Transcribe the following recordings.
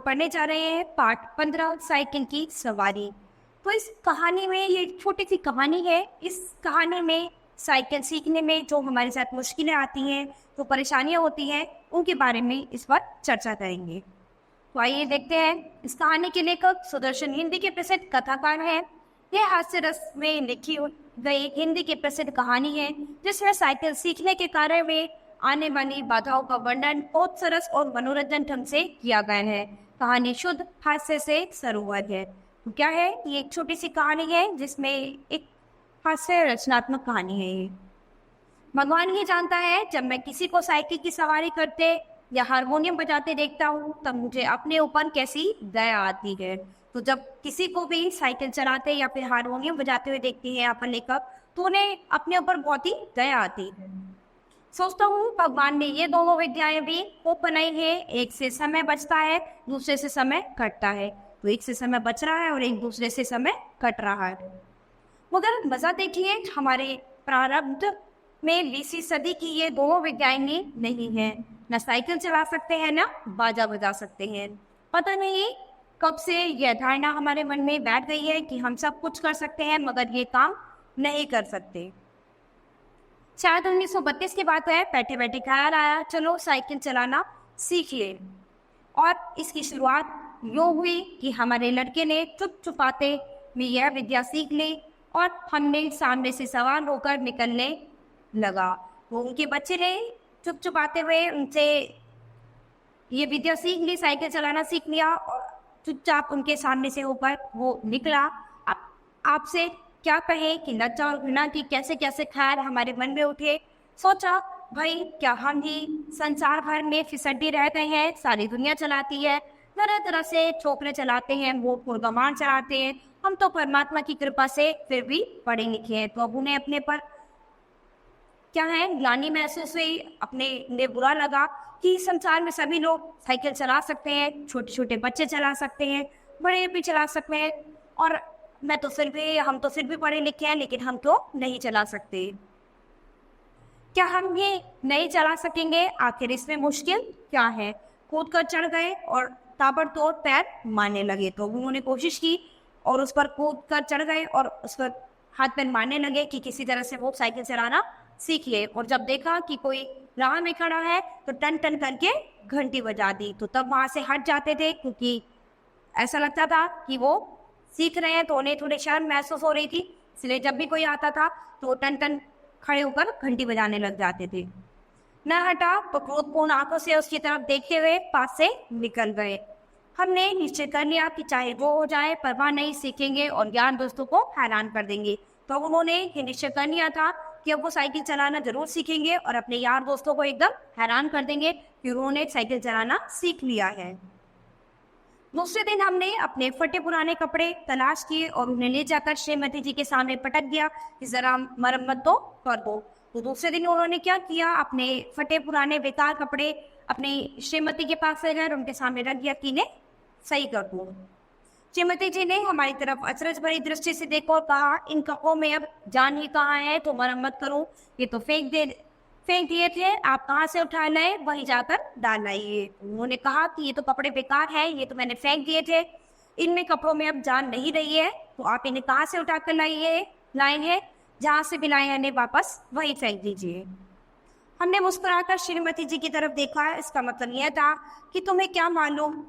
पढ़ने जा रहे हैं पाठ 15 साइकिल की सवारी। तो इस कहानी में ये एक छोटी सी कहानी है। इस कहानी में साइकिल सीखने में जो हमारे साथ मुश्किलें आती हैं, जो परेशानियां होती हैं, उनके बारे में इस पर चर्चा करेंगे। तो आइए देखते हैं। इस कहानी के लेखक सुदर्शन हिंदी के प्रसिद्ध कथाकार हैं। यह हास्य रस में लिखी गई हिंदी की प्रसिद्ध कहानी है, जिसमें साइकिल सीखने के कार्य में आने वाली बाधाओं का वर्णन बहुत सरस और मनोरंजन ढंग से किया गया है। कहानी शुद्ध हास्य से शुरू हुई है। तो क्या है, ये एक छोटी सी कहानी है जिसमें एक हास्य रचनात्मक कहानी है। ये भगवान ही जानता है, जब मैं किसी को साइकिल की सवारी करते या हारमोनियम बजाते देखता हूँ तब मुझे अपने ऊपर कैसी दया आती है। तो जब किसी को भी साइकिल चलाते या फिर हारमोनियम बजाते हुए देखती है अपन लेखक, तो उन्हें अपने ऊपर बहुत ही दया आती है। सोचता हूँ भगवान ने ये दोनों विद्याएं भी खूब बनाई है। एक से समय बचता है, दूसरे से समय कटता है। तो एक से समय बच रहा है और एक दूसरे से समय कट रहा है। मगर मजा देखिए, हमारे प्रारब्ध में 20वीं सदी की ये दोनों विद्याएं नहीं है। न साइकिल चला सकते हैं, न बाजा बजा सकते हैं। पता नहीं कब से यह धारणा हमारे मन में बैठ गई है कि हम सब कुछ कर सकते हैं मगर ये काम नहीं कर सकते। शायद 1932 की बात है। बैठे बैठे ख्याल आया, चलो साइकिल चलाना सीख ले। और इसकी शुरुआत यूँ हुई कि हमारे लड़के ने चुप चुपाते में यह विद्या सीख ली और हमने सामने से सवार होकर निकलने लगा। वो उनके बच्चे ने चुप चुपाते हुए उनसे ये विद्या सीख ली, साइकिल चलाना सीख लिया और चुपचाप उनके सामने से होकर वो निकला। अब आपसे क्या कहे कि लज्जा और घृणा की कैसे कैसे ख्याल हमारे मन में उठे। सोचा, भाई क्या हम ही संसार भर में फिसड्डी रहते हैं, सारी दुनिया चलाती है, तरह तरह से छोकरे चलाते हैं, वो फुलगमान चलाते हैं, हम तो परमात्मा की कृपा से फिर भी पढ़े लिखे हैं। तो अब उन्हें अपने पर क्या है, ग्लानि महसूस हुई। अपने लिए बुरा लगा कि संसार में सभी लोग साइकिल चला सकते हैं, छोटे छोटे बच्चे चला सकते हैं, बड़े भी चला सकते हैं, और हम तो फिर भी पढ़े लिखे हैं, लेकिन हम तो नहीं चला सकते। क्या हम ये नहीं चला सकेंगे? आखिर इसमें मुश्किल क्या है? कूद कर चढ़ गए और ताबड़तोड़ पैर मारने लगे। तो उन्होंने कोशिश की और उस पर कूद कर चढ़ गए और उस पर हाथ पैर मारने लगे कि किसी तरह से वो साइकिल चलाना सीख ले। और जब देखा कि कोई राह में खड़ा है तो टन टन करके घंटी बजा दी। तो तब वहां से हट जाते थे, क्योंकि ऐसा लगता था कि वो सीख रहे हैं, तो उन्हें थोड़ी शर्म महसूस हो रही थी। इसलिए जब भी कोई आता था तो टन टन खड़े होकर घंटी बजाने लग जाते थे। न हटा तो क्रोधपूर्ण आंखों से उसकी तरफ देखते हुए पास से निकल गए। हमने निश्चय कर लिया कि चाहे वो हो जाए, परवाह नहीं, सीखेंगे और यार दोस्तों को हैरान कर देंगे। तो उन्होंने ये निश्चय कर लिया था कि अब वो साइकिल चलाना जरूर सीखेंगे और अपने यार दोस्तों को एकदम हैरान कर देंगे कि उन्होंने साइकिल चलाना सीख लिया है। दूसरे दिन हमने अपने फटे पुराने कपड़े तलाश किए और उन्हें ले जाकर श्रीमती जी के सामने पटक दिया कि जरा मरम्मत तो कर दो। तो दूसरे दिन उन्होंने क्या किया, अपने फटे पुराने बेकार कपड़े अपनी श्रीमती के पास ले गए, उनके सामने रख दिया कि इन्हें सही कर दो। श्रीमती जी ने हमारी तरफ अचरज भरी दृष्टि से देखा और कहा, इन कपड़ों में अब जान ही कहाँ है, तो मरम्मत करो। ये तो फेंक दिए थे, आप कहाँ से उठा लाए, वहीं जाकर डाल लाइए। उन्होंने कहा कि ये तो कपड़े बेकार हैं, ये तो मैंने फेंक दिए थे, इनमें कपड़ों में अब जान नहीं रही है, तो आप इन्हें कहाँ से उठा कर लाए हैं, जहाँ से भी लाए हैं इन्हें वापस वहीं फेंक दीजिए। हमने मुस्कुराकर श्रीमती जी की तरफ देखा। इसका मतलब यह था कि तुम्हें क्या मालूम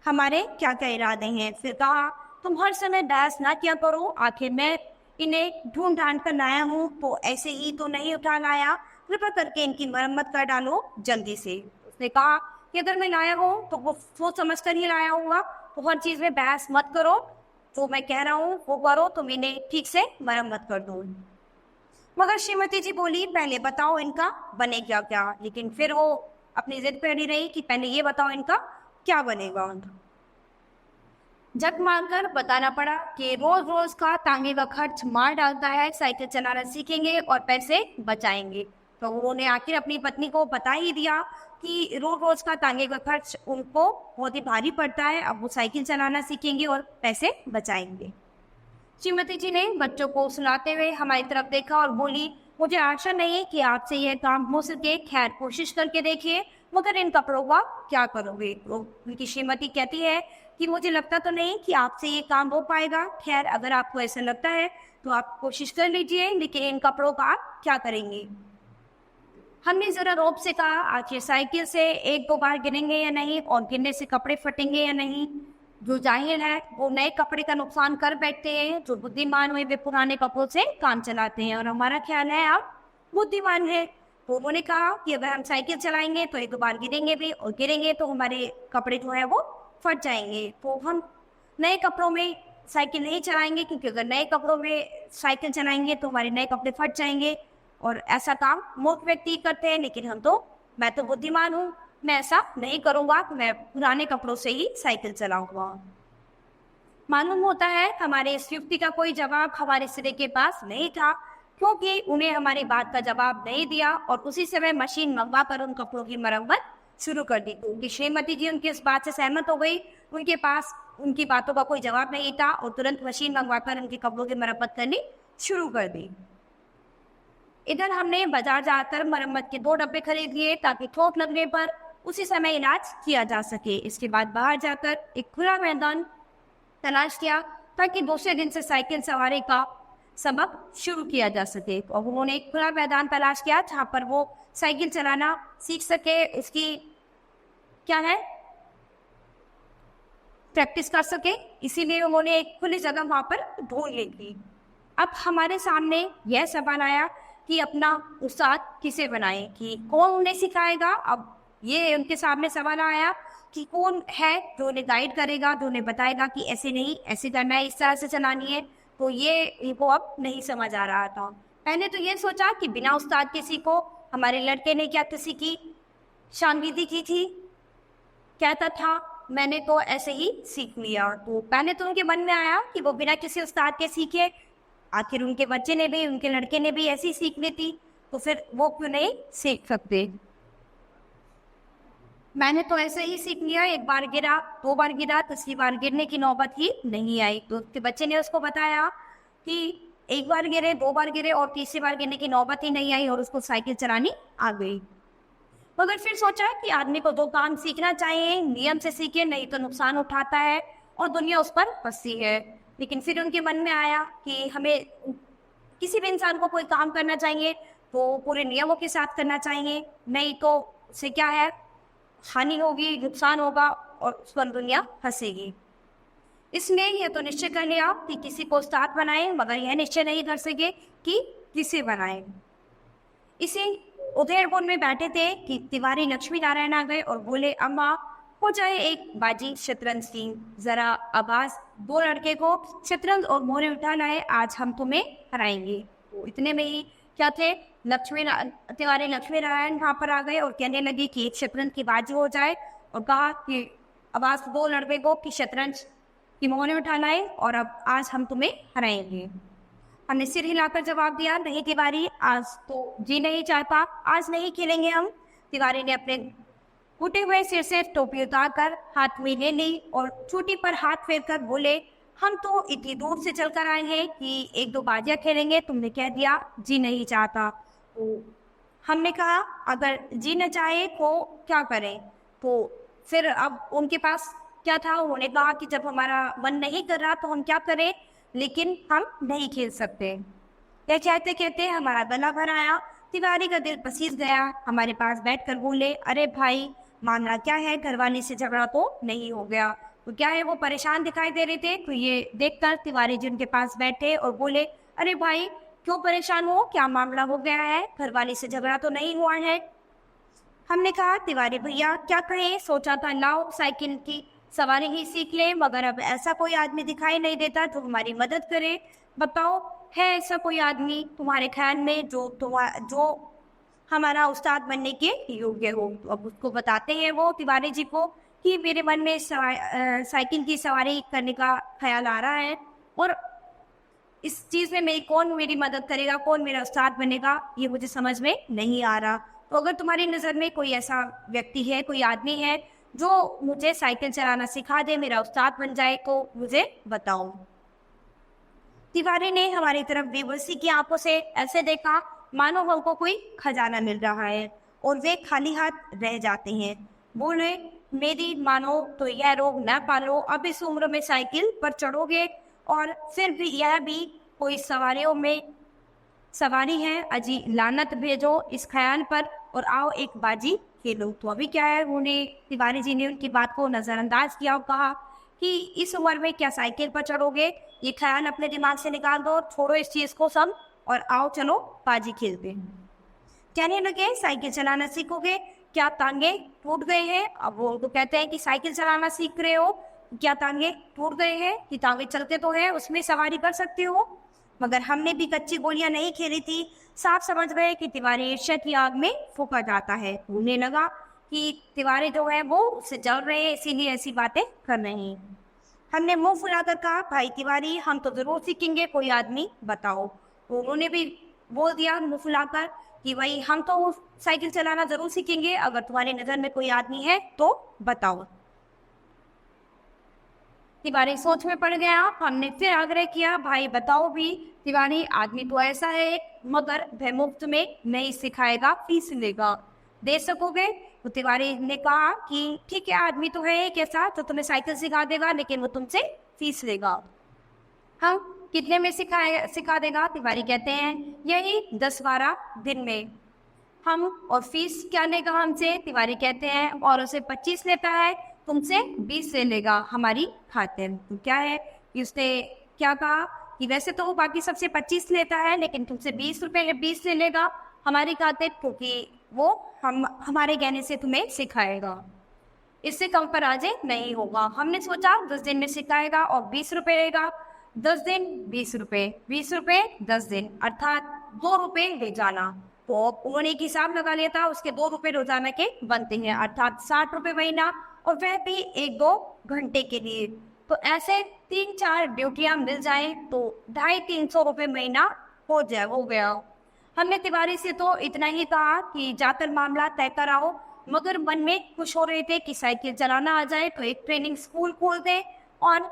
हमारे क्या क्या इरादे हैं। फिर कहा, तुम हर समय बहस ना किया करो, आखिर मैं इन्हें ढूंढ ढांड कर लाया हूँ, तो ऐसे ही तो नहीं उठा लाया, कृपया करके इनकी मरम्मत कर डालो जल्दी से। उसने कहा कि अगर मैं लाया हूँ तो वो सोच समझ कर ही लाया होगा, तो हर चीज़ में बहस मत करो, जो मैं कह रहा हूँ वो करो, तुम इन्हें ठीक से मरम्मत कर दो। मगर श्रीमती जी बोली, पहले बताओ इनका बने क्या क्या। लेकिन फिर वो अपनी जिद पे अड़ी रही कि पहले ये बताओ इनका क्या बनेगा। जग मारकर बताना पड़ा कि रोज रोज का तांगे का खर्च मार डालता है, साइकिल चलाना सीखेंगे और पैसे बचाएंगे। तो उन्होंने आखिर अपनी पत्नी को बता ही दिया कि रोज रोज का तांगे का खर्च उनको बहुत ही भारी पड़ता है, अब वो साइकिल चलाना सीखेंगे और पैसे बचाएंगे। श्रीमती जी ने बच्चों को सुनाते हुए हमारी तरफ देखा और बोली, मुझे आशा नहीं कि आपसे यह काम हो सके, खैर कोशिश करके देखिए, मगर इन कपड़ों का क्या करोगे? तो उनकी श्रीमती कहती है कि मुझे लगता तो नहीं कि आपसे ये काम हो पाएगा। खैर, अगर आपको ऐसा लगता है तो आप कोशिश कर लीजिए, लेकिन इन कपड़ों का आप क्या करेंगे? हमने ज़रा रौब से कहा, आखिर साइकिल से एक दो बार गिरेंगे या नहीं, और गिरने से कपड़े फटेंगे या नहीं? जो जाहिल है वो नए कपड़े का नुकसान कर बैठते हैं, जो बुद्धिमान हुए वे पुराने कपड़ों से काम चलाते हैं, और हमारा ख्याल है आप बुद्धिमान है। तो उन्होंने कहा कि अगर हम साइकिल चलाएंगे तो एक दो बार गिरेंगे भी, और गिरेंगे तो हमारे कपड़े जो है वो फट जाएंगे। तो हम नए कपड़ों में साइकिल नहीं चलाएंगे, क्योंकि अगर नए कपड़ों में साइकिल चलाएंगे तो हमारे नए कपड़े फट जाएंगे, और ऐसा काम मूर्ख व्यक्ति करते हैं। लेकिन मैं तो बुद्धिमान हूँ, मैं ऐसा नहीं करूँगा, मैं पुराने कपड़ों से ही साइकिल चलाऊंगा। मालूम होता है हमारे इस युक्ति का कोई जवाब हमारे सिरे के पास नहीं था, क्योंकि उन्हें हमारी बात का जवाब नहीं दिया, और उसी समय मशीन मंगवा कर उन कपड़ों की मरम्मत शुरू कर दी। उनकी श्रीमती जी उनकी इस बात से सहमत हो गई। उनके पास उनकी बातों का कोई जवाब नहीं था, और तुरंत मशीन मंगवाकर उनके कपड़ों की मरम्मत करनी शुरू कर दी। इधर हमने बाजार जाकर मरम्मत के 2 डब्बे खरीद लिए, ताकि चोट लगने पर उसी समय इलाज किया जा सके। इसके बाद बाहर जाकर एक खुला मैदान तलाश किया, ताकि दूसरे दिन से साइकिल सवारी का सबक शुरू किया जा सके। और उन्होंने एक खुला मैदान तलाश किया जहाँ पर वो साइकिल चलाना सीख सके, उसकी क्या है प्रैक्टिस कर सके। इसीलिए उन्होंने एक खुली जगह वहाँ पर ढूंढ ली थी। अब हमारे सामने यह सवाल आया कि अपना उस्ताद किसे बनाएं, कि कौन उन्हें सिखाएगा। अब ये उनके सामने सवाल आया कि कौन है जो उन्हें गाइड करेगा, जो उन्हें बताएगा कि ऐसे नहीं, ऐसे करना है, इस तरह से चलानी है। तो ये इनको अब नहीं समझ आ रहा था। पहले तो ये सोचा कि बिना उस्ताद के सीखो। हमारे लड़के ने क्या किसी की शानविदी की थी, कहता था मैंने तो ऐसे ही सीख लिया। तो पहले तो उनके मन में आया कि वो बिना किसी उस्ताद के सीखे, आखिर उनके बच्चे ने भी, उनके लड़के ने भी ऐसी सीख ली थी, तो फिर वो क्यों नहीं सीख सकते। मैंने तो ऐसे ही सीख लिया, एक बार गिरा, 2 बार गिरा, तीसरी बार गिरने की नौबत ही नहीं आई। तो उसके बच्चे ने उसको बताया कि एक बार गिरे, 2 बार गिरे, और तीसरी बार गिरने की नौबत ही नहीं आई, और उसको साइकिल चलानी आ गई। मगर फिर सोचा कि आदमी को 2 काम सीखना चाहिए, नियम से सीखे, नहीं तो नुकसान उठाता है और दुनिया उस पर फंसी है। लेकिन फिर उनके मन में आया कि हमें किसी भी इंसान को कोई काम करना चाहिए तो पूरे नियमों के साथ करना चाहिए, नहीं तो उससे क्या है, हानि होगी, नुकसान होगा, और उस पर दुनिया फंसेगी। इसलिए यह तो निश्चय कर लिया कि किसी को उस्ताद बनाए, मगर यह निश्चय नहीं कर सके कि किसे बनाए। इसी उदयपुर में बैठे थे कि तिवारी लक्ष्मी नारायण आ गए और बोले, अम्मा हो जाए एक बाजी शतरंज की, जरा आवाज 2 लड़के को शतरंज और मोहरे उठा लाए, आज हम तुम्हें हराएंगे। तो इतने में ही क्या थे, तिवारी लक्ष्मी नारायण वहाँ पर आ गए और कहने लगे कि एक शतरंज की बाजी हो जाए, और कहा कि आवाज 2 लड़के को कि शतरंज की मोहरे उठा लाए, और अब आज हम तुम्हें हराएंगे। हमने सिर हिलाकर जवाब दिया, नहीं तिवारी, आज तो जी नहीं चाहता, आज नहीं खेलेंगे हम। तिवारी ने अपने फूटे हुए सिर से टोपी उतारकर हाथ में ले ली और चोटी पर हाथ फेरकर बोले, हम तो इतनी दूर से चलकर आए हैं कि 1-2 बाजियां खेलेंगे, तुमने कह दिया जी नहीं चाहता। तो हमने कहा अगर जी न चाहे तो क्या करें। तो फिर अब उनके पास क्या था, उन्होंने कहा कि जब हमारा मन नहीं कर रहा तो हम क्या करें, लेकिन हम नहीं खेल सकते। यह कहते कहते हमारा गला भर आया, तिवारी का दिल पसीज गया। हमारे पास बैठकर बोले, अरे भाई मामला क्या है, घरवाली से झगड़ा तो नहीं हो गया? तो क्या है, वो परेशान दिखाई दे रहे थे। तो ये देखकर तिवारी जी उनके पास बैठे और बोले, अरे भाई क्यों परेशान हो, क्या मामला हो गया है, घरवाली से झगड़ा तो नहीं हुआ है? हमने कहा, तिवारी भैया क्या कहें, सोचा था लाओ साइकिल की सवारी ही सीख ले, मगर अब ऐसा कोई आदमी दिखाई नहीं देता जो हमारी मदद करे। बताओ है ऐसा कोई आदमी तुम्हारे ख्याल में जो हमारा उस्ताद बनने के योग्य हो? तो अब उसको बताते हैं वो तिवारी जी को कि मेरे मन में साइकिल की सवारी करने का ख्याल आ रहा है, और इस चीज़ में कौन मेरी मदद करेगा, कौन मेरा उस्ताद बनेगा, ये मुझे समझ में नहीं आ रहा। तो अगर तुम्हारी नज़र में कोई ऐसा व्यक्ति है, कोई आदमी है जो मुझे साइकिल चलाना सिखा दे, मेरा उस्ताद बन जाए, तो मुझे बताओ। तिवारी ने हमारी तरफ बेबसी की आंखों से ऐसे देखा मानो हमको कोई खजाना मिल रहा है, और वे खाली हाथ रह जाते हैं। बोले, मेरी मानो तो यह रोग न पालो, अब इस उम्र में साइकिल पर चढ़ोगे और फिर भी यह भी कोई सवारियों में सवारी है, अजी लानत भेजो इस ख्याल पर और आओ एक बाजी खेलो। तो अभी क्या है, उन्हें तिवारी जी ने उनकी बात को नज़रअंदाज किया और कहा कि इस उम्र में क्या साइकिल पर चढ़ोगे, ये ख्याल अपने दिमाग से निकाल दो, छोड़ो इस चीज़ को सब और आओ चलो बाजी खेलते हैं। कहने लगे साइकिल चलाना सीखोगे, क्या टांगे टूट गए हैं? अब वो तो कहते हैं कि साइकिल चलाना सीख रहे हो, क्या टांगे टूट गए हैं? कि टांगे चलते तो है, उसमें सवारी कर सकते हो, मगर हमने भी कच्ची गोलियां नहीं खेली थी। साफ समझ गए कि तिवारी ईर्ष्या की आग में फूंका जाता है। उन्हें लगा कि तिवारी जो है वो उससे जल रहे हैं, इसीलिए ऐसी बातें कर रहे हैं। हमने मुंह फुलाकर कहा, भाई तिवारी हम तो जरूर सीखेंगे, कोई आदमी बताओ। तो उन्होंने भी बोल दिया मुंह फुलाकर कि भाई हम तो साइकिल चलाना जरूर सीखेंगे, अगर तुम्हारी नजर में कोई आदमी है तो बताओ। तिवारी सोच में पड़ गया। हमने फिर आग्रह किया, भाई बताओ भी। तिवारी, आदमी तो ऐसा है मगर वह मुफ्त में नहीं सिखाएगा, फीस लेगा, दे सकोगे? तो तिवारी ने कहा कि ठीक है, आदमी तो है एक ऐसा तो तुम्हें साइकिल सिखा देगा, लेकिन वो तुमसे फीस लेगा। हम कितने में सिखा देगा? तिवारी कहते हैं यही 10-12 दिन में। हम और फीस क्या लेगा हमसे? तिवारी कहते हैं और उसे 25 लेता है, तुमसे 20 से लेगा हमारी खातिर। तो क्या है कि उसने क्या कहा कि वैसे तो वो बाकी सबसे 25 लेता है, लेकिन तुमसे 20 से लेगा हमारी खातिर, क्योंकि वो हमारे कहने से तुम्हें सिखाएगा, इससे कम पर आज नहीं होगा। हमने सोचा 10 दिन में सिखाएगा और 20 रुपये लेगा। 10 दिन 20 रुपये, 20 रुपये 10 दिन, अर्थात 2 रुपये रोजाना। तो उन्होंने एक हिसाब लगा लिया था, उसके 2 रुपये रोजाना के बनते हैं, अर्थात 60 रुपये महीना, और वह भी 1-2 घंटे के लिए। तो ऐसे 3-4 ड्यूटियां मिल जाए तो 250-300 रुपये महीना हो गया। हमने तिवारी से तो इतना ही कहा कि जाकर मामला तय कराओ, मगर मन में खुश हो रहे थे कि साइकिल चलाना आ जाए तो एक ट्रेनिंग स्कूल खोल दें और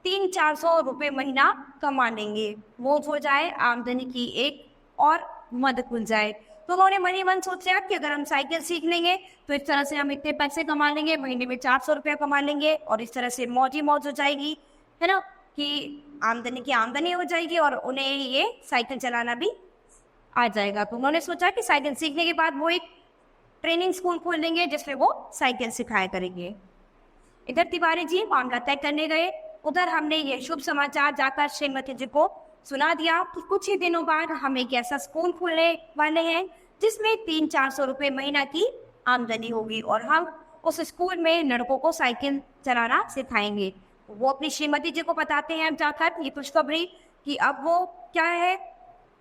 300-400 रुपये महीना कमा लेंगे, वो हो जाए आमदनी की एक और मद खुल जाए। तो उन्होंने मन ही मन सोचा कि अगर हम साइकिल सीख लेंगे तो इस तरह से हम इतने पैसे कमा लेंगे, महीने में 400 रुपया कमा लेंगे, और इस तरह से मौज ही मौज हो जाएगी, है ना, कि आमदनी की आमदनी हो जाएगी और उन्हें ये साइकिल चलाना भी आ जाएगा। तो उन्होंने सोचा कि साइकिल सीखने के बाद वो एक ट्रेनिंग स्कूल खोल देंगे जिसमें वो साइकिल सिखाया करेंगे। इधर तिवारी जी मामला तय करने गए, उधर हमने ये शुभ समाचार जाकर श्रीमती जी को सुना दिया कि कुछ ही दिनों बाद हम एक ऐसा स्कूल खोलने वाले हैं जिसमें 300-400 रुपये महीना की आमदनी होगी और हम उस स्कूल में लड़कों को साइकिल चलाना सिखाएंगे। वो अपनी श्रीमती जी को बताते हैं अब जाकर ये खुशखबरी कि अब वो क्या है,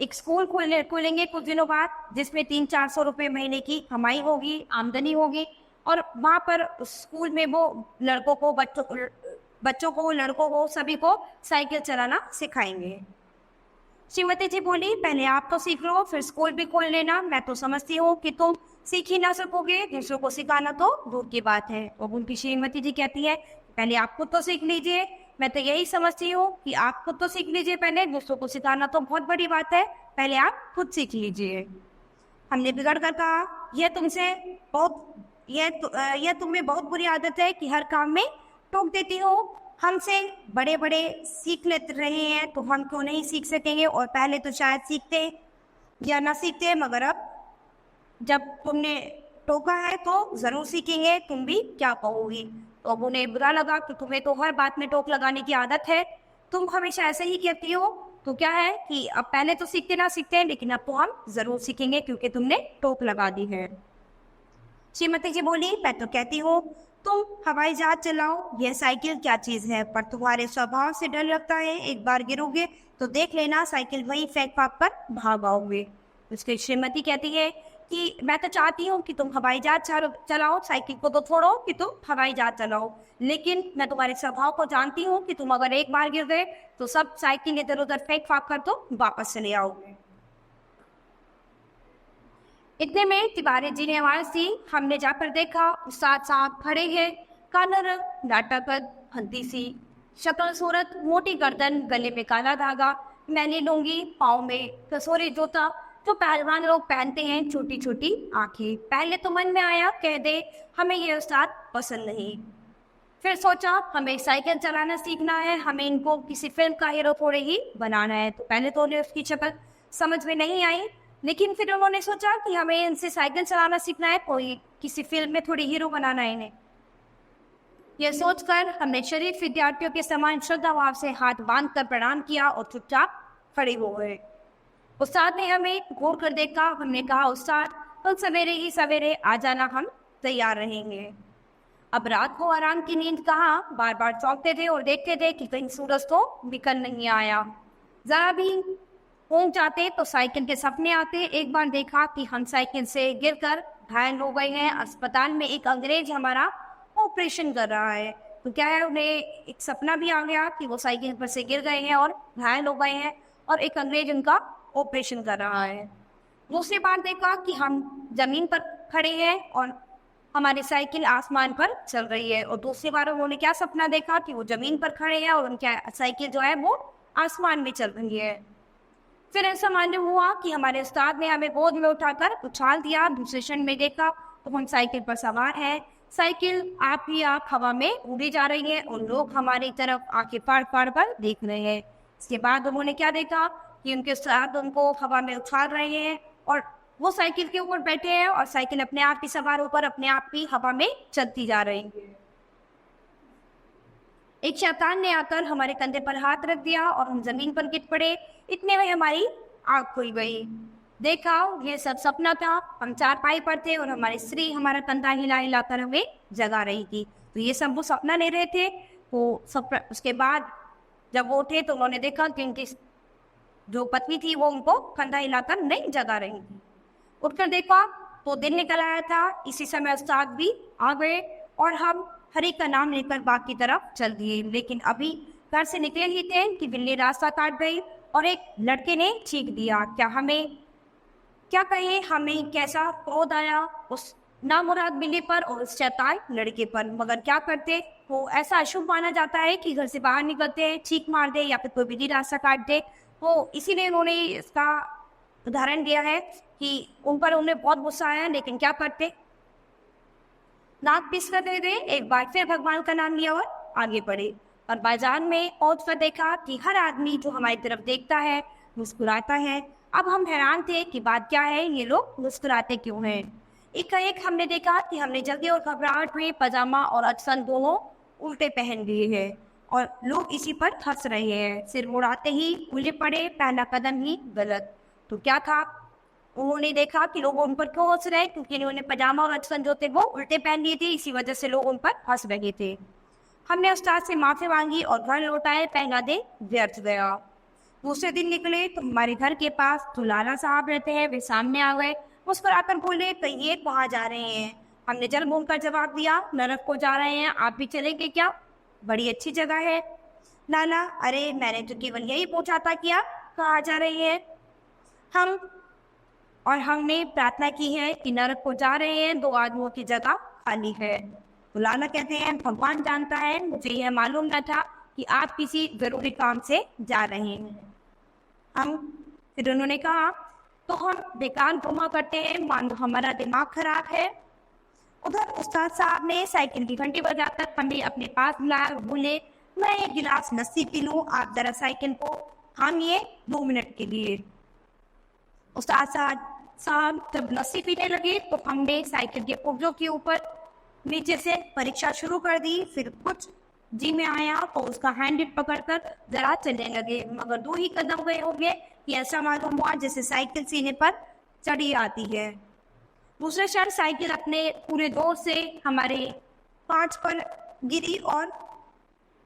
एक स्कूल खोलेंगे कुछ दिनों बाद जिसमें 300-400 रुपये महीने की कमाई होगी, आमदनी होगी, और वहाँ पर स्कूल में वो लड़कों को लड़कों को सभी को साइकिल चलाना सिखाएंगे। श्रीमती जी बोली, पहले आप तो सीख लो फिर स्कूल भी खोल लेना, मैं तो समझती हूँ कि तुम सीख ही ना सकोगे, दूसरों को सिखाना तो दूर की बात है। और उनकी श्रीमती जी कहती है पहले आप खुद तो सीख लीजिए, मैं तो यही समझती हूँ कि आप खुद तो सीख लीजिए, पहले दूसरों को सिखाना तो बहुत बड़ी बात है, पहले आप खुद सीख लीजिए। हमने बिगड़ कर कहा यह तुम्हें बहुत बुरी आदत है कि हर काम में टोक देती हो, हमसे बड़े बड़े सीख लेते रहे हैं तो हम क्यों नहीं सीख सकेंगे, और पहले तो शायद सीखते या ना सीखते, मगर अब जब तुमने टोका है तो जरूर सीखेंगे, तुम भी क्या कहोगी। तो अब उन्हें बुरा लगा कि तुम्हें तो हर बात में टोक लगाने की आदत है, तुम हमेशा ऐसे ही कहती हो, तो क्या है कि अब पहले तो सीखते ना सीखते हैं, लेकिन अब तो हम जरूर सीखेंगे क्योंकि तुमने टोक लगा दी है। श्रीमती जी बोली, मैं तो कहती हूँ तुम हवाई जहाज चलाओ, यह साइकिल क्या चीज है, पर तुम्हारे स्वभाव से डर लगता है, एक बार गिरोगे तो देख लेना साइकिल वहीं फेंक फाक कर भाग आओगे। उसकी श्रीमती कहती है कि मैं तो चाहती हूँ कि तुम हवाई जहाज चलाओ, साइकिल को तो छोड़ो कि तुम हवाई जहाज चलाओ, लेकिन मैं तुम्हारे स्वभाव को जानती हूँ कि तुम अगर एक बार गिर गए तो सब साइकिल इधर उधर फेंक फाक कर तो वापस चले आओगे। इतने में तिवारी जी ने आवाज दी, हमने जाकर देखा उस्ताद साहब खड़े हैं, काला रंग, लाटा कद, हल्दी सी शक्ल सूरत, मोटी गर्दन, गले में काला धागा, मैली लुंगी, पाँव में कसोरी जूता जो पहलवान लोग पहनते हैं, छोटी छोटी आंखें। पहले तो मन में आया कह दे हमें ये उस्ताद पसंद नहीं। फिर सोचा हमें साइकिल चलाना सीखना है, हमें इनको किसी फिल्म का हीरो थोड़े ही बनाना है। तो पहले तो उन्हें उसकी शक्ल समझ में नहीं आई, लेकिन फिर उन्होंने सोचा कि हमें इनसे साइकिल चलाना सीखना है, कोई किसी फिल्म में थोड़ी हीरो बनाना है इन्हें। यह सोचकर हमने शरीफ विद्यार्थियों के समान श्रद्धा भाव से हाथ बांधकर प्रणाम किया और चुपचाप खड़े हो गए। उस्ताद ने हमें घूर कर देखा, हमने कहा उस्ताद कल सवेरे ही सवेरे आ जाना, हम तैयार रहेंगे। अब रात को आराम की नींद कहाँ, बार बार चौंकते थे और देखते थे कि कहीं सूरज तो निकल नहीं आया। जरा भी ऊँग जाते तो साइकिल के सपने आते। एक बार देखा कि हम साइकिल से गिरकर घायल हो गए हैं, अस्पताल में एक अंग्रेज हमारा ऑपरेशन कर रहा है। तो क्या है, उन्हें एक सपना भी आ गया कि वो साइकिल पर से गिर गए हैं और घायल हो गए हैं और एक अंग्रेज उनका ऑपरेशन कर रहा है। दूसरी बार देखा कि हम जमीन पर खड़े हैं और हमारी साइकिल आसमान पर चल रही है। और दूसरी बार उन्होंने क्या सपना देखा कि वो जमीन पर खड़े हैं और उनकी साइकिल जो है वो आसमान में चल रही है। फिर ऐसा मालूम हुआ कि हमारे उस्ताद ने हमें गोद में उठाकर उछाल दिया। दूसरे क्षण में देखा तो हम साइकिल पर सवार हैं, साइकिल आप ही आप हवा में उड़ी जा रही है और लोग हमारी तरफ आंखें फाड़ फाड़ कर देख रहे हैं। इसके बाद उन्होंने क्या देखा कि उनके उस्ताद उनको हवा में उछाल रहे हैं और वो साइकिल के ऊपर बैठे हैं और साइकिल अपने आप ही सवार होकर अपने आप ही हवा में चलती जा रही है। एक शैतान ने आकर हमारे कंधे पर हाथ रख दिया और हम जमीन पर गिर पड़े। इतने में हमारी आँख खुल गई। देखा ये सब सपना था। हम चारपाई पर थे और हमारी स्त्री हमारा कंधा हिला हिलाकर हमें जगा रही थी। तो ये सब वो सपना ले रहे थे। वो सब उसके बाद जब वो उठे तो उन्होंने देखा कि उनकी जो पत्नी थी वो उनको कंधा हिलाकर नहीं जगा रही थी। उठकर देखा तो दिन निकल आया था। इसी समय उस्ताद भी आ गए और हम हरि का नाम लेकर बाग की तरफ चल दिए। लेकिन अभी घर से निकले ही थे कि बिल्ली रास्ता काट गई और एक लड़के ने चीख दिया। क्या कहे, हमें कैसा क्रोध आया उस नामुराद बिल्ली पर और उस शैतान लड़के पर। मगर क्या करते, वो ऐसा अशुभ माना जाता है कि घर से बाहर निकलते हैं चीख मार दे या फिर कोई बिल्ली रास्ता काट दे। तो इसीलिए उन्होंने इसका उदाहरण दिया है कि उन पर उन्हें बहुत गुस्सा आया, लेकिन क्या करते, नाक पिसकर दे दे। एक बार फिर भगवान का नाम लिया और आगे बढ़े। और बाजार में पहुंच कर देखा कि हर आदमी जो हमारी तरफ देखता है मुस्कुराता है। अब हम हैरान थे कि बात क्या है, ये लोग मुस्कुराते क्यों हैं। एक हमने देखा कि हमने जल्दी और घबराहट में पजामा और अचसन दोनों उल्टे पहन लिए हैं और लोग इसी पर हंस रहे हैं। सिर मुड़ाते ही उलझे पड़े, पहला कदम ही गलत। तो क्या था, उन्होंने देखा कि लोग उन पर क्यों हंस रहे, क्योंकि उन्होंने पजामा और अचसन जो थे वो उल्टे पहन लिए थे, इसी वजह से लोग उन पर हंस रहे थे। हमने उस्ताद से माफी मांगी और घर लौटाए। पहला दिन व्यर्थ गया। दूसरे दिन निकले तो हमारे घर के पास जो लाला साहब रहते हैं वे सामने आ गए। मुस्कुराकर बोले, तो ये कहाँ जा रहे हैं। हमने जल घूम कर जवाब दिया, नरक को जा रहे हैं, आप भी चलेंगे क्या, बड़ी अच्छी जगह है। लाला, अरे मैंने तो केवल यही पूछा था कि आप कहाँ जा रहे हैं। हमने प्रार्थना की है कि नरक को जा रहे हैं, 2 आदमियों की जगह खाली है। तो लाला कहते हैं, भगवान जानता है, मुझे यह मालूम न था कि आप किसी जरूरी काम से जा रहे हैं। फिर उन्होंने कहा, तो हम बेकार घुमा करते हैं, मानो हमारा दिमाग खराब है। उधर उस्ताद साहब ने साइकिल की घंटी बजाकर हमें अपने पास बुलाया। बोले, मैं एक गिलास लस्सी पी लूं, आप जरा साइकिल को थामिए 2 मिनट के लिए। उस्ताद साहब जब लस्सी पीने लगे तो हमने साइकिल के पुर्जों के ऊपर नीचे से परीक्षा शुरू कर दी। फिर कुछ जी में आया तो उसका हैंडल पकड़कर जरा चलने लगे। मगर 2 ही कदम गए होंगे कि ऐसा मालूम हुआ जैसे साइकिल सीने पर चढ़ी आती है। दूसरे क्षण साइकिल अपने पूरे जोर से हमारे पांच पर गिरी और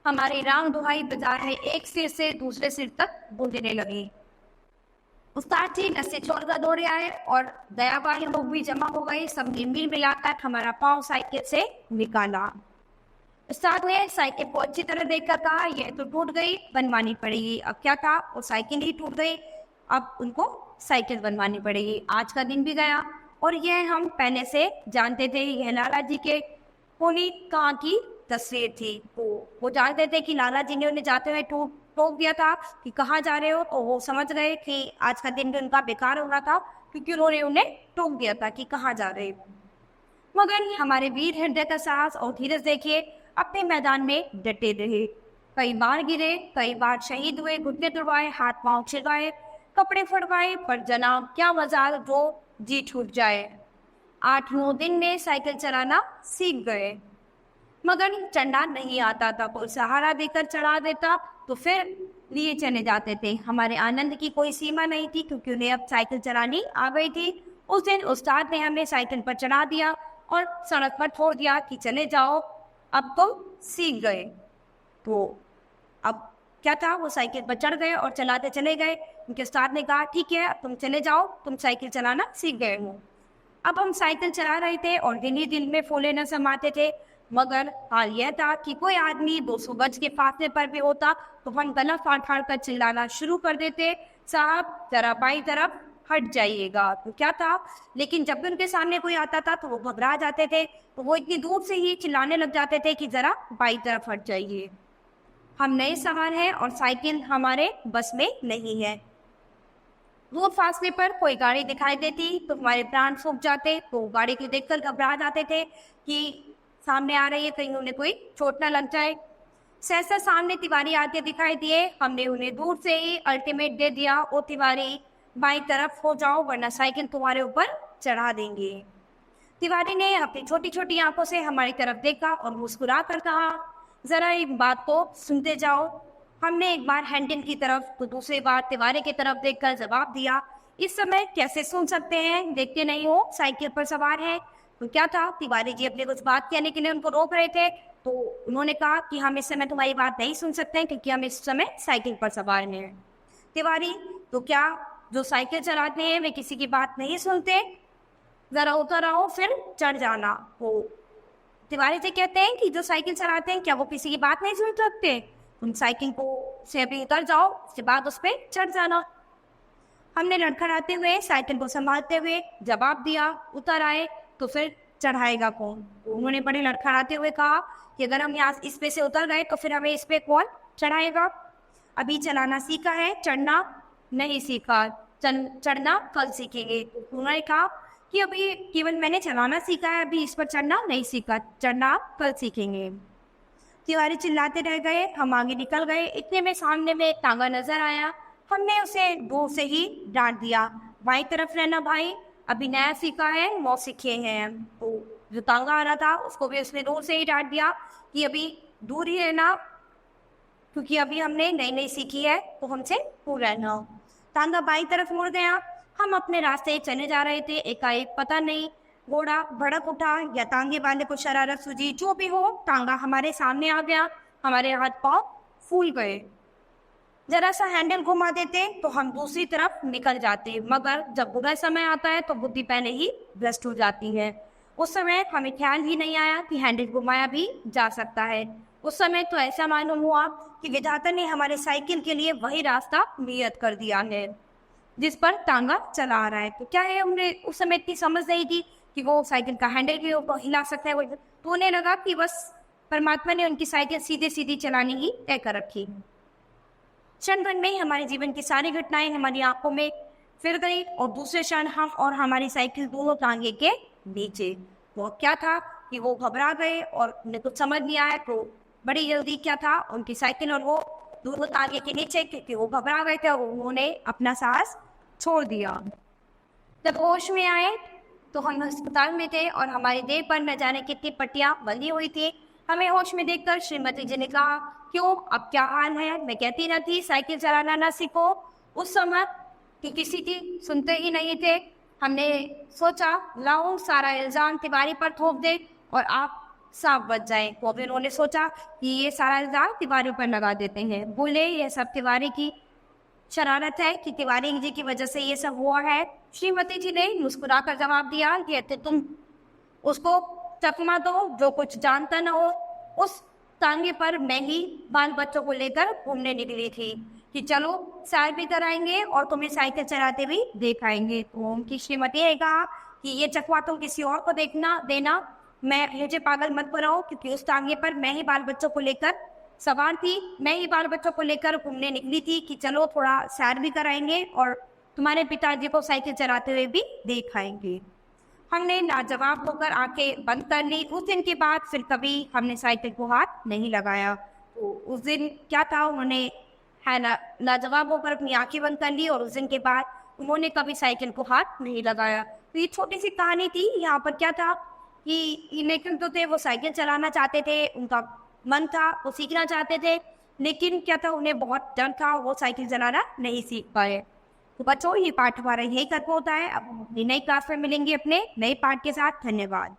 हमारी राम दुहाई बजा है एक सिर से दूसरे सिर तक गूंजने लगी। उस्ताद जी लस्सी छोड़कर दौड़े आए और दया वाले लोग भी जमा हो गए। सब मिल मिलाकर हमारा पाँव साइकिल से निकाला। उस्ताद ने साइकिल को अच्छी तरह देखकर कहा, यह तो टूट गई, बनवानी पड़ेगी। अब क्या था, वो साइकिल ही टूट गई, अब उनको साइकिल बनवानी पड़ेगी। आज का दिन भी गया और यह हम पहले से जानते थे, यह लाला जी के होनी कहाँ की तस्वीर थी। वो जानते थे कि लाला जी ने उन्हें जाते हुए टोक दिया था कि कहाँ जा रहे हो। तो वो समझ गए कि आज का दिन भी उनका बेकार हो रहा था, क्योंकि उन्होंने उन्हें टोक दिया था कि कहाँ जा रहे हो। मगर हमारे वीर हृदय का साहस और धीरज देखिए, अपने मैदान में डटे रहे। कई बार गिरे, कई बार शहीद हुए, घुटने तुड़वाए, हाथ पांव छिलवाए, कपड़े फड़वाए, पर जनाब क्या मजाल जो जी छूट जाए। 8-9 दिन में साइकिल चलाना सीख गए, मगर चढ़ना नहीं आता था। कोई सहारा देकर चढ़ा देता तो फिर लिए चले जाते थे। हमारे आनंद की कोई सीमा नहीं थी, क्योंकि उन्हें अब साइकिल चलानी आ गई थी। उस दिन उस्ताद ने हमें साइकिल पर चढ़ा दिया और सड़क पर छोड़ दिया कि चले जाओ, अब तुम सीख गए। तो अब क्या था, वो साइकिल पर चढ़ गए और चलाते चले गए। उनके उस्ताद ने कहा ठीक है, अब तुम चले जाओ, तुम साइकिल चलाना सीख गए हो। अब हम साइकिल चला रहे थे और दिन ही दिन में फूले न समाते थे। मगर हाल यह था कि कोई आदमी 200 गज के फासले पर भी होता तो हम गला फाड़ फाड़ कर चिल्लाना शुरू कर देते, साहब जरा बाई तरफ हट जाइएगा। तो क्या था, लेकिन जब भी उनके सामने कोई आता था तो वो घबरा जाते थे, तो वो इतनी दूर से ही चिल्लाने लग जाते थे कि जरा बाई तरफ हट जाइए। हम नए सवार हैं और साइकिल हमारे बस में नहीं है। दूर फासले पर कोई गाड़ी दिखाई देती तो हमारे प्राण सूख जाते, तो गाड़ी को देखकर घबरा जाते थे कि सामने आ रही है, कहीं उन्हें कोई चोट न लग जाए। सहसा सामने तिवारी आते दिखाई दिए, हमने उन्हें दूर से ही अल्टीमेट दे दिया, ओ तिवारी बाई तरफ हो जाओ वरना साइकिल तुम्हारे ऊपर चढ़ा देंगे। तिवारी ने अपनी छोटी छोटी आंखों से हमारी तरफ देखा और मुस्कुरा कर कहा, जरा एक बात को सुनते जाओ। हमने एक बार हैंडल की तरफ तो दूसरी बार तिवारी की तरफ देखकर जवाब दिया, इस समय कैसे सुन सकते हैं, देखते नहीं हो साइकिल पर सवार है। तो क्या था, तिवारी जी अपने कुछ बात कहने के लिए उनको रोक रहे थे, तो उन्होंने कहा कि हम इस समय तुम्हारी बात नहीं सुन सकते हैं क्योंकि हम इस समय साइकिल पर सवार हैं। तिवारी, तो क्या जो साइकिल चलाते हैं वे किसी की बात नहीं सुनते, जरा उतर आओ फिर चढ़ जाना। वो तिवारी से कहते हैं कि जो साइकिल चलाते हैं क्या वो किसी की बात नहीं सुन सकते, तुम साइकिल को से अभी उतर जाओ, उसके बाद उस पर चढ़ जाना। हमने लड़खड़ाते हुए साइकिल को संभालते हुए जवाब दिया, उतर आए तो फिर चढ़ाएगा कौन। उन्होंने बड़े लड़खड़ाते हुए कहा कि अगर हम यहाँ इस पे से उतर गए तो फिर हमें इस पे कौन चढ़ाएगा। अभी चलाना सीखा है, चढ़ना नहीं सीखा, चढ़ना कल सीखेंगे। उन्होंने कहा कि अभी केवल मैंने चलाना सीखा है, अभी इस पर चढ़ना नहीं सीखा, चढ़ना कल सीखेंगे। तिवारी चिल्लाते रह गए, हम आगे निकल गए। इतने में सामने में एक तांगा नजर आया, हमने उसे दूर से ही डांट दिया, बाई तरफ रहना भाई, अभी नया सीखा है, मौ सीखे हैं। तो जो तांगा आ रहा था उसको भी उसने दूर से ही डांट दिया कि अभी दूर ही रहना, क्योंकि अभी हमने नई नई सीखी है तो हमसे दूर रहना। तांगा बाई तरफ मुड़ गया, हम अपने रास्ते चले जा रहे थे, एकाएक पता नहीं घोड़ा भड़क उठा या तांगे वाले को शरारत सूझी, जो भी हो तांगा हमारे सामने आ गया, हमारे हाथ पांव फूल गए। जरा सा हैंडल घुमा देते तो हम दूसरी तरफ निकल जाते, मगर जब बुरा समय आता है तो बुद्धि पहले ही भ्रष्ट हो जाती है। उस समय हमें ख्याल ही नहीं आया कि हैंडल घुमाया भी जा सकता है। उस समय तो ऐसा मालूम हुआ कि विधाता ने हमारे साइकिल के लिए वही रास्ता नियत कर दिया है जिस पर तांगा चला आ रहा है। तो क्या है, हमने उस समय इतनी समझ नहीं थी कि वो साइकिल का हैंडल भी हिला सकता है, तो उन्हें लगा कि बस परमात्मा ने उनकी साइकिल सीधे सीधी चलानी ही तय कर रखी। क्षण भर में हमारे जीवन की सारी घटनाएं हमारी आंखों में फिर गई और दूसरे क्षण हम और हमारी साइकिल दोनों टांगे के नीचे। वो क्या था कि वो घबरा गए और उन्हें कुछ समझ नहीं आया, तो बड़ी जल्दी क्या था, उनकी साइकिल और वो दोनों टांगे के नीचे, क्योंकि वो घबरा गए थे और उन्होंने अपना साहस छोड़ दिया। जब होश में आए तो हम अस्पताल में थे और हमारी देह पर न जाने कितनी पट्टियां बंधी हुई थी। हमें होश में देखकर श्रीमती जी ने कहा, क्यों अब क्या हाल है। मैं कहती न थी साइकिल चलाना ना सीखो। उस समय कि किसी की सुनते ही नहीं थे। हमने सोचा लाऊं सारा इल्ज़ाम तिवारी पर थोप दे और आप साफ बच जाएं। तो फिर उन्होंने सोचा कि ये सारा इल्ज़ाम तिवारी पर लगा देते हैं। बोले ये सब तिवारी की शरारत है कि तिवारी जी की वजह से ये सब हुआ है। श्रीमती जी ने मुस्कुराकर जवाब दिया कि तुम उसको चकमा दो जो कुछ जानता न हो। उस तांगे पर मैं ही बाल बच्चों को लेकर घूमने निकली थी कि चलो सैर भी कराएंगे और तुम्हें साइकिल चलाते भी दिखाएंगे। तो उनकी श्रीमती ने कहा कि ये चकवा तुम किसी और को देखना देना, मुझे पागल मत बनाओ, क्योंकि उस तांगे पर मैं ही बाल बच्चों को लेकर सवार थी, मैं ही बाल बच्चों को लेकर घूमने निकली थी कि चलो थोड़ा सैर भी कराएंगे और तुम्हारे पिताजी को साइकिल चलाते हुए भी दिखाएंगे। हमने लाजवाब होकर आंखें बंद कर ली। उस दिन के बाद फिर कभी हमने साइकिल को हाथ नहीं लगाया। तो उस दिन क्या था, उन्होंने है ना लाजवाब होकर अपनी आंखें बंद कर ली और उस दिन के बाद उन्होंने कभी साइकिल को हाथ नहीं लगाया। तो ये छोटी सी कहानी थी। यहाँ पर क्या था कि लेकिन तो थे वो साइकिल चलाना चाहते थे, उनका मन था, वो सीखना चाहते थे, लेकिन क्या था उन्हें बहुत डर था, वो साइकिल चलाना नहीं सीख पाए। तो बच्चों ये पाठ हमारा यही खत्म होता है। अब हम अपनी नई क्लास में मिलेंगे अपने नए पाठ के साथ। धन्यवाद।